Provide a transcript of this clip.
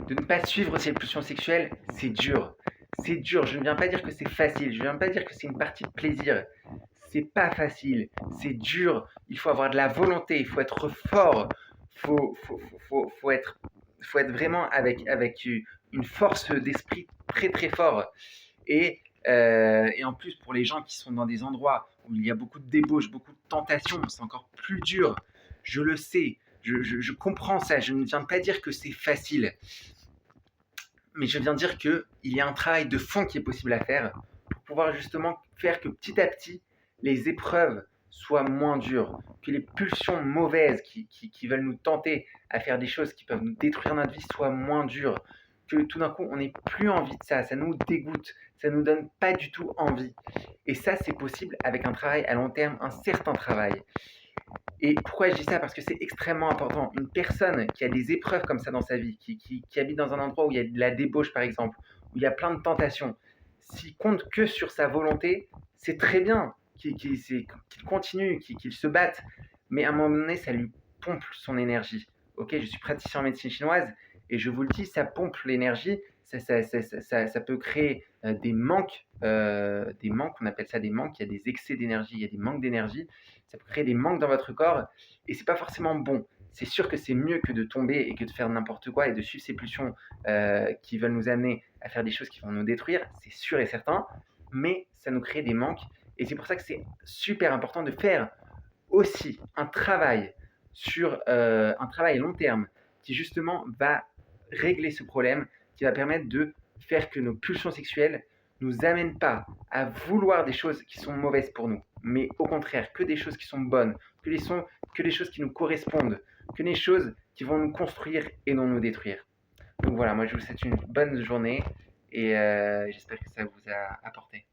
de ne pas suivre ses pulsions sexuelles, c'est dur. C'est dur. Je ne viens pas dire que c'est facile. Je ne viens pas dire que c'est une partie de plaisir. C'est pas facile. C'est dur. Il faut avoir de la volonté. Il faut être fort. Faut être vraiment avec une force d'esprit très très fort. Et en plus, pour les gens qui sont dans des endroits où il y a beaucoup de débauches, beaucoup de tentations, c'est encore plus dur. Je le sais. Je comprends ça. Je ne viens pas dire que c'est facile, mais je viens dire qu'il y a un travail de fond qui est possible à faire pour pouvoir justement faire que petit à petit, les épreuves soient moins dures, que les pulsions mauvaises qui veulent nous tenter à faire des choses qui peuvent nous détruire notre vie soient moins dures, que tout d'un coup on n'ait plus envie de ça, ça nous dégoûte, ça nous donne pas du tout envie. Et ça, c'est possible avec un travail à long terme, un certain travail. Et pourquoi je dis ça? Parce que c'est extrêmement important. Une personne qui a des épreuves comme ça dans sa vie, qui habite dans un endroit où il y a de la débauche, par exemple, où il y a plein de tentations, s'il compte que sur sa volonté, c'est très bien qu'il continue, qu'il se batte. Mais à un moment donné, ça lui pompe son énergie. Ok, je suis praticien en médecine chinoise et je vous le dis, ça pompe l'énergie. Ça peut créer des manques, on appelle ça des manques. Il y a des excès d'énergie, il y a des manques d'énergie. Ça peut créer des manques dans votre corps et c'est pas forcément bon. C'est sûr que c'est mieux que de tomber et que de faire n'importe quoi et de suivre ces pulsions qui veulent nous amener à faire des choses qui vont nous détruire, c'est sûr et certain, mais ça nous crée des manques et c'est pour ça que c'est super important de faire aussi un travail sur un travail long terme qui justement va régler ce problème, qui va permettre de faire que nos pulsions sexuelles nous amènent pas à vouloir des choses qui sont mauvaises pour nous, mais au contraire que des choses qui sont bonnes, que les choses qui nous correspondent, que les choses qui vont nous construire et non nous détruire. Donc voilà, moi je vous souhaite une bonne journée et j'espère que ça vous a apporté.